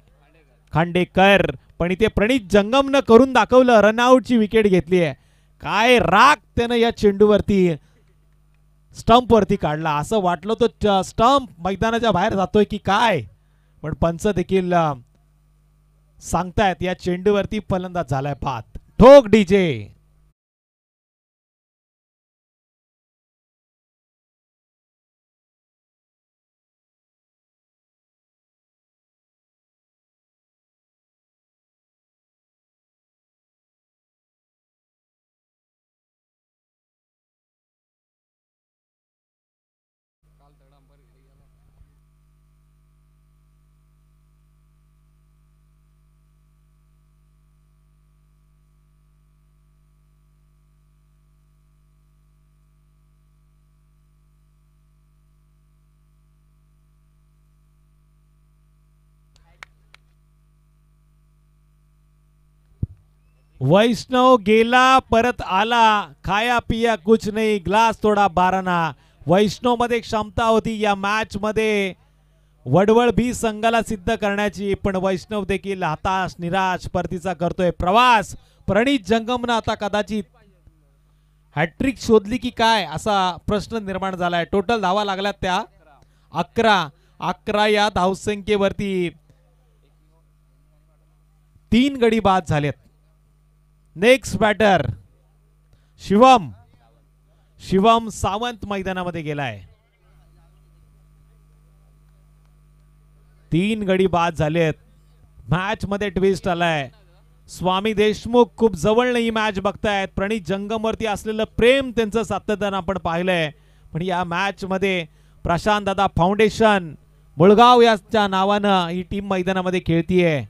खांडेकर, पण इथे प्रणित जंगमनं करून दाखवलं. रनआउटची विकेट घेतली आहे. काय राग त्यानं या चेंडूवरती स्टंप वरती काढला. असं वाटलं तो स्टंप मैदानाच्या बाहेर जातोय की काय, पण पंच देखील सांगतायत या चेंडूवरती फलंदाज झालाय बाद. ठोक डीजे. वैष्णव गेला परत आला, खाया पिया कुछ नाही, ग्लास थोडा बाराना. वैष्णव मध्ये क्षमता होती या मॅच मध्ये वडवळ बी संघाला सिद्ध करण्याची, पण वैष्णव देखील हताश निराश परतीचा करतोय प्रवास. प्रणित जंगमनं आता कदाचित हॅट्रिक शोधली की काय असा प्रश्न निर्माण झालाय. टोटल धावा लागल्यात त्या 11 या धावसंख्येवरती 3 गडी बाद झालेत. नेक्स्ट बॅटर शिवम सावंत मैदानामध्ये गेलाय. 3 गडी बाद झालेत. मॅच मध्ये ट्विस्ट आलाय. स्वामी देशमुख खूप जवळ ही मॅच बघतायत. प्रणित जंगमवरती असलेलं प्रेम त्यांचं सातत्यानं आपण पाहिलंय, पण या मॅच मध्ये प्रशांत दादा फाउंडेशन मुळगाव याच्या नावानं ही टीम मैदानामध्ये खेळतीये.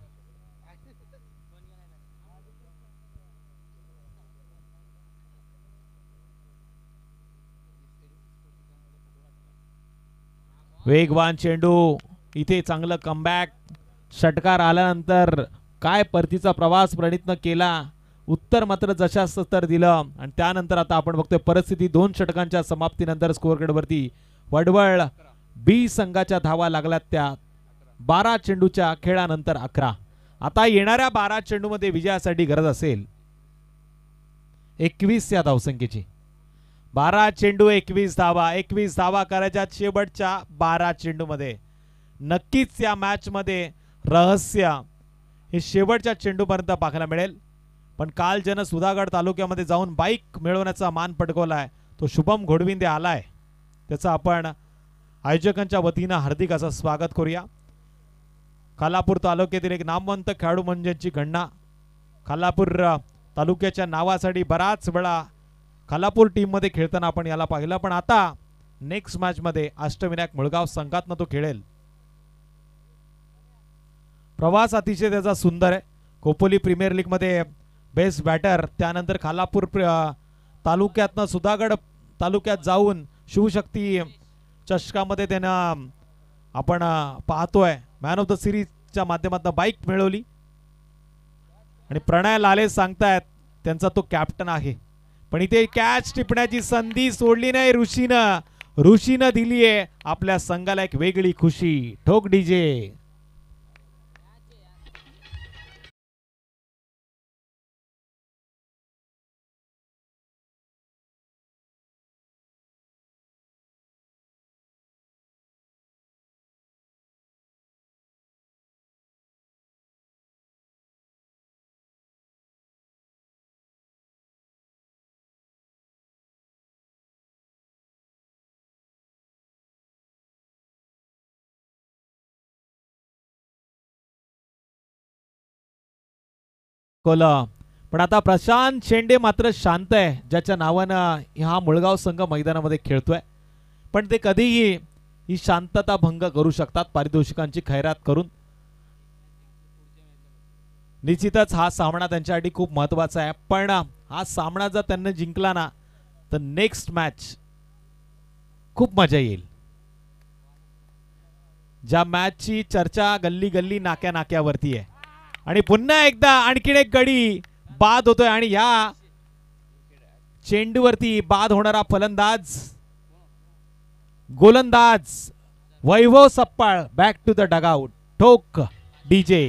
वेगवान चेंडू, इथे चांगलं कमबॅक. षटकार आल्यानंतर काय परतीचा प्रवास प्रणितनं केला, उत्तर मात्र जशास तर दिलं. आणि त्यानंतर आता आपण बघतोय परिस्थिती 2 षटकांच्या समाप्तीनंतर स्कोअर वरती वडवळ बी संघाच्या धावा लागल्यात त्या 12 चेंडूच्या खेळानंतर 11. आता येणाऱ्या 12 चेंडूमध्ये विजयासाठी गरज असेल 21 या धावसंख्येची. 12 चेंडू 21 धावा. 21 धावा करायच्या शेवटच्या 12 चेंडू मध्ये. नक्कीच या मॅच मध्ये रहस्य हे शेवटच्या चेंडूपर्यंत पाहायला मिळेल. पण काल ज्यानं सुधागड तालुक्यामध्ये जाऊन बाईक मिळवण्याचा मान पटकवलाय तो शुभम घोडविंदे आलाय. त्याचं आपण आयोजकांच्या वतीनं हार्दिक असं स्वागत करूया. खालापूर तालुक्यातील एक नामवंत खेळाडू म्हणजेची गणना. खालापूर तालुक्याच्या नावासाठी बराच वेळा खालापूर टीम मध्ये खेळताना आपण याला पाहिलं, पण आता नेक्स्ट मॅच मध्ये अष्टविनायक मुळगाव संघातनं तो खेळेल. प्रवास अतिशय त्याचा सुंदर आहे. खोपोली प्रीमियर लीग मध्ये बेस्ट बॅटर, त्यानंतर खालापूर तालुक्यातनं सुधागड तालुक्यात जाऊन शिवशक्ती चषकामध्ये त्यानं आपण पाहतोय मॅन ऑफ द सिरीजच्या माध्यमातून बाईक मिळवली. आणि प्रणय लाले सांगतायत त्यांचा तो कॅप्टन आहे, पण इथे कॅच टिपण्याची संधी सोडली नाही ऋषीनं दिलीये आपल्या संघाला एक वेगळी खुशी. ठोक डीजे. पण आता प्रशांत शेंडे मात्र शांत आहे, ज्याच्या नावानं हा मुळगाव संघ मैदानामध्ये खेळतोय. पण ते कधीही ही शांतता भंग करू शकतात पारितोषिकांची खैरात करून. निश्चितच हा सामना त्यांच्यासाठी खूप महत्वाचा आहे, पण हा सामना जर त्यांनी जिंकला ना तर नेक्स्ट मॅच खूप मजा येईल. ज्या मॅचची चर्चा गल्ली गल्ली नाक्या नाक्यावरती आहे. आणि पुन्हा एकदा आणखीन एक गडी बाद होतोय आणि ह्या चेंडूवरती बाद होणारा फलंदाज गोलंदाज Vaibhav Sappal back to the dugout. ठोक DJ.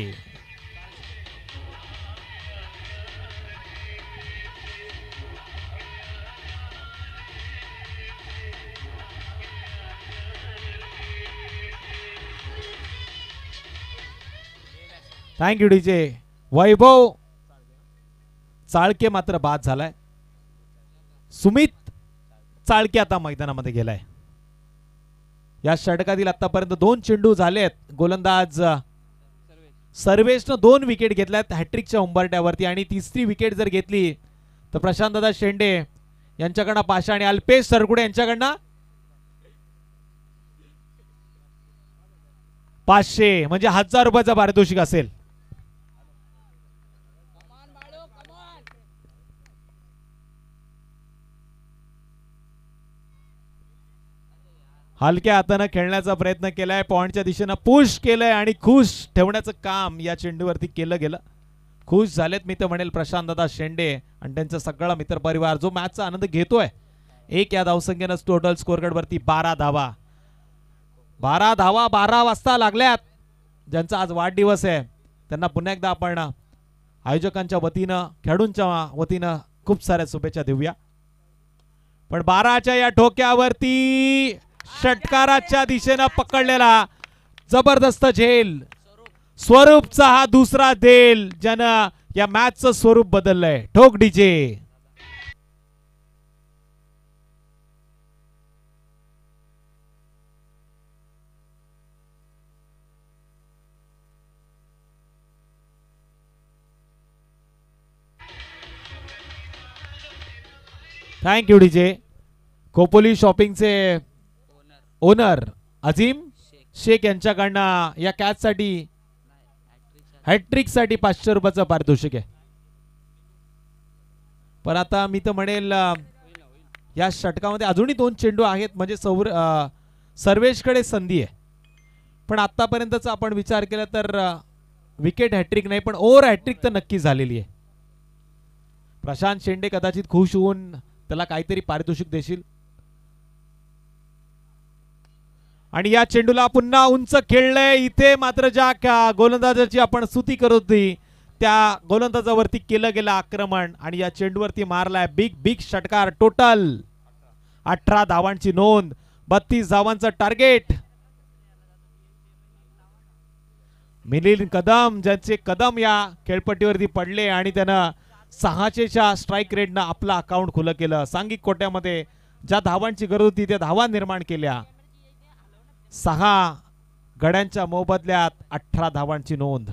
Thank you DJ. Vaibhav Chalke मात्र बाद झालाय. सुमित चाळके आता मैदानामध्ये गेलाय. या षटकातील आतापर्यंत 2 चेंडू झालेत. गोलंदाज सर्वेशनं 2 विकेट घेतल्यात हॅट्रिकच्या उंबरट्यावरती आणि तिसरी विकेट जर घेतली तर प्रशांतदादा शेंडे यांच्याकडनं 500 आणि अल्पेश सरगुडे यांच्याकडनं 500 म्हणजे 1000 रुपयाचा पारितोषिक असेल. हलक्या हाताने खेळण्याचा प्रयत्न केलाय. पॉइंटच्या दिशेनं पुश केलंय आणि खुश ठेवण्याचं काम या चेंडूवरती केलं गेलं. खुश झालेत मी तर म्हणेल प्रशांतदादा शेंडे आणि त्यांचा सगळा मित्रपरिवार जो मॅचचा आनंद घेतोय. 1 या धावसंख्येनं टोटल स्कोअर कार्ड वरती 12 धावा. 12 धावा 12 वाजता लागल्यात. ज्यांचा आज वाढदिवस आहे त्यांना पुन्हा एकदा आपण आयोजकांच्या वतीनं खेळाडूंच्या वतीनं खूप साऱ्या शुभेच्छा देऊया. पण 12च्या या ठोक्यावरती षटकाराच्या दिशेनं पकडलेला जबरदस्त झेल. स्वरूपचा हा दुसरा झेल ज्यानं या मॅचचं स्वरूप बदललंय. ठोक डीजे. Thank you DJ. खोपोली शॉपिंगचे ओनर अजीम शेख यांच्याकडनं या कॅच साठी हॅट्रिक साठी 500 रुपयाचं पारितोषिक आहे. पण आता मी तर म्हणेल या षटकामध्ये अजूनही 2 चेंडू आहेत म्हणजे सर्वेशकडे संधी आहे. पण आतापर्यंतचा आपण विचार केला तर विकेट हॅट्रिक नाही पण ओव्हर हॅट्रिक तर नक्की झालेली आहे. प्रशांत शेंडे कदाचित खुश होऊन त्याला काहीतरी पारितोषिक देशील. आणि या चेंडूला पुन्हा उंच खेळलंय. इथे मात्र ज्या गोलंदाजाची आपण स्तुती करत होती त्या गोलंदाजावरती केलं गेलं आक्रमण आणि या चेंडूवरती मारलाय बिग षटकार. टोटल 18 धावांची नोंद. 32 धावांचं टार्गेट. मिलिंद कदम ज्यांचे कदम या खेळपट्टीवरती पडले आणि त्यानं 600च्या स्ट्राईक रेटनं आपलं अकाउंट खुलं केलं. सांघिक कोट्यामध्ये ज्या धावांची गरज होती त्या धावा निर्माण केल्या. 6 गड्यांच्या मोबदल्यात 18 धावांची नोंद.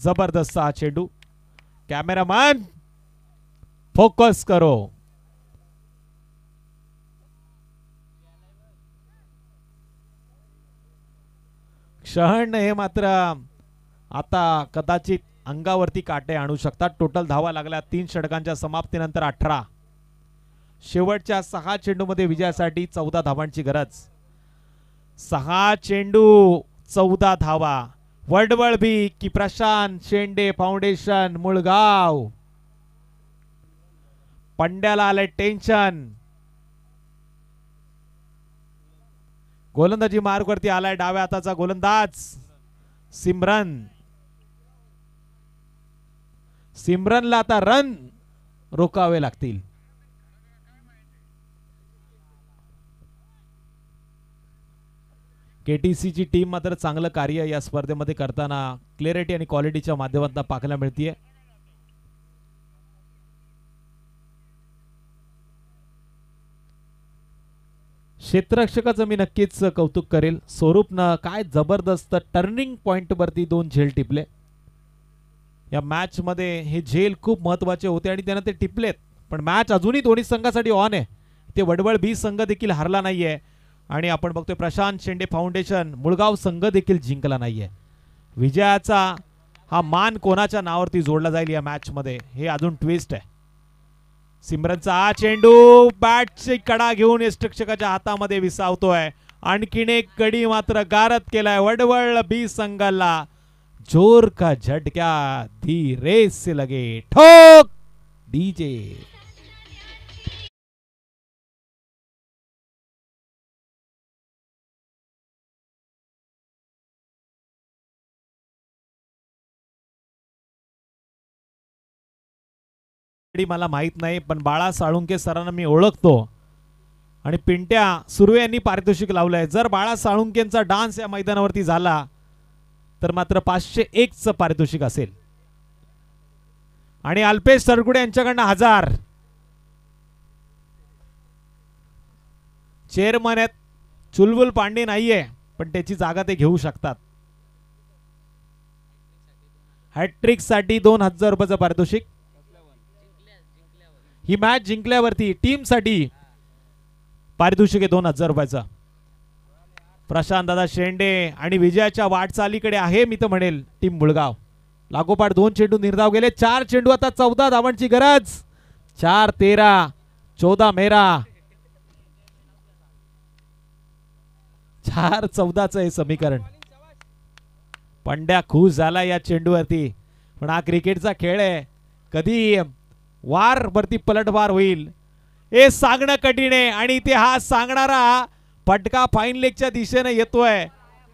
जबरदस्त हा चेंडू. कॅमेरामॅन फोकस करो. शहण हे मात्र आता कदाचित अंगावरती काटे आणू शकतात. टोटल धावा लागल्या 3 षटकांच्या समाप्तीनंतर 18. शेवटच्या 6 चेंडूमध्ये विजयासाठी 14 धावांची गरज. 6 चेंडू 14 धावा. वडवळ बी की प्रशांत शेंडे फाउंडेशन मुळगाव. पंड्याला आलंय टेन्शन. गोलंदाजी मार्गवरती आलाय डाव्या हाताचा गोलंदाज सिमरनला आता रन रोकावे लागतील. केटीसीची टीम मात्र चांगलं कार्य या स्पर्धेमध्ये करताना क्लॅरिटी आणि क्वालिटीच्या माध्यमातून पाहायला मिळते. क्षेत्ररक्षकाचं मी नक्कीच कौतुक करेल. स्वरूपनं काय जबरदस्त टर्निंग पॉइंट वरती 2 झेल टिपले. या मॅच मध्ये हे झेल खूप महत्वाचे होते आणि त्यांना ते टिपलेत. पण मॅच अजूनही दोन्ही संघासाठी ऑन आहे. ते वडवळ बी संघ देखील हरला नाहीये आणि आपण बघतोय प्रशांत शेंडे फाउंडेशन मुळगाव संघ देखील जिंकला नाहीये. विजयाचा हा मान कोणाच्या नावावरती जोडला जाईल या मॅच मध्ये हे अजून ट्विस्ट आहे. सिमरनचा हा चेंडू बॅटची कडा घेऊन यष्टिरक्षकाच्या हातामध्ये विसावतोय. आणखीन एक गडी मात्र गारद केलाय वडवळ बी संघाला. जोर का झटका धीरे से लगे. ठोक डीजे. मला माहित नाही, पण बाळा साळुंके सरांना मी ओळखतो आणि पिंट्या सुर्वे यांनी पारितोषिक लावलंय. जर बाळा साळुंकेंचा डान्स या मैदानावरती झाला तर मात्र 501 चं पारितोषिक असेल. आणि अल्पेश सरगुडे यांच्याकडनं 1000. चेअरमन आहेत, चुलबुल पांडे नाहीये, पण त्याची जागा ते घेऊ शकतात. हॅट्रिक साठी 2000 रुपयाचं पारितोषिक. ही मॅच जिंकल्यावरती टीम साठी पारितोषिक आहे 2000 रुपयाचं. प्रशांत दादा शेंडे आणि विजयाच्या वाटचालीकडे आहे मी तर म्हणेल टीम मुळगाव. लागोपाठ 2 चेंडू निर्धाव गेले. 4 चेंडू, आता 14 धावांची गरज. 4-13, 14 मेरा, 4-14चं हे समीकरण. पंड्या खुश झाला या चेंडूवरती, पण हा क्रिकेटचा खेळ आहे, कधी वार वरती पलटवार होईल हे सांगणं कठीण आहे. आणि इथे हा सांगणारा फटका फाईन लेगच्या दिशेने येतोय.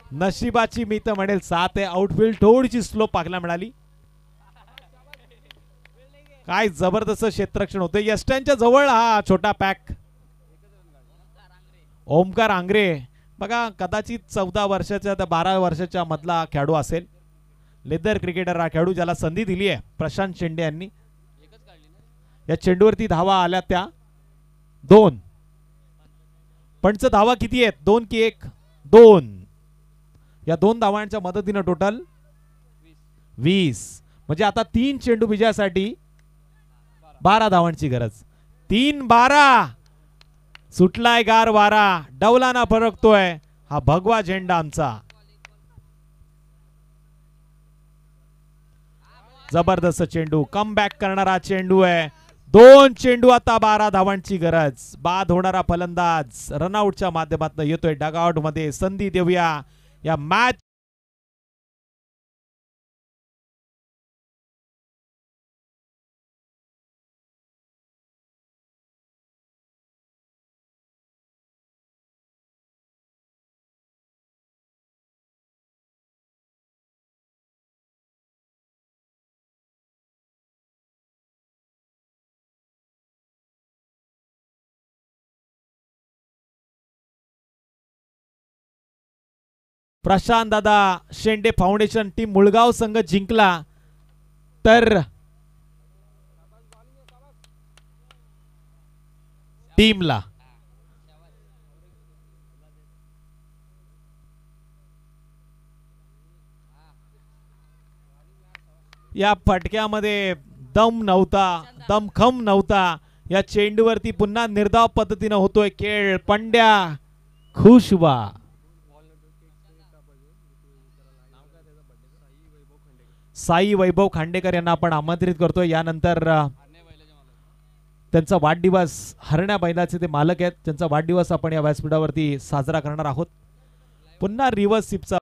नशिबाची मी तर म्हणेल 7 आहे. आउटफील्ड थोडीशी स्लो पाहायला मिळाली. काय जबरदस्त क्षेत्ररक्षण होते यष्ट्यांच्या जवळ. हा छोटा पॅक ओमकार आंग्रे बघा, कदाचित 14 वर्षाच्या तर 12 वर्षाच्या मधला खेळाडू असेल. लेदर क्रिकेटर हा खेळाडू, ज्याला संधी दिली आहे प्रशांत शेंडे यांनी. या चेंडूवरती धावा आल्या त्या 2. पंच धावा किती आहेत? 2 की 1? 2. या 2 धावांच्या मदतीने टोटल 20. म्हणजे आता 3 चेंडू विजयासाठी 12 धावांची गरज. 3-12. सुटलाय गार वारा, डवलाना फरकतोय हा भगवा झेंडा आमचा. जबरदस्त चेंडू, कम बॅक करणारा चेंडू आहे. 2 चेंडू, आता 12 धावांची गरज. बाद होणारा फलंदाज रनआउटच्या माध्यमातून येतोय डगआउट मध्ये. संधी देऊया या मॅच. प्रशांत दादा शेंडे फाउंडेशन टीम मुळगाव संघ जिंकला तर टीमला या फटक्यामध्ये दम नव्हता, दमखम नव्हता. या चेंडूवरती पुन्हा निर्धाव पद्धतीने होतोय खेळ. पंड्या खुश व्हा. साई वैभव खांडेकर यांना आपण आमंत्रित करतोय. यानंतर त्यांचा वाढदिवस, हरण्या बैलाचे ते मालक आहेत, त्यांचा वाढदिवस आपण या व्यासपीठावरती साजरा करणार आहोत. पुन्हा रिव्हर्स सिपचा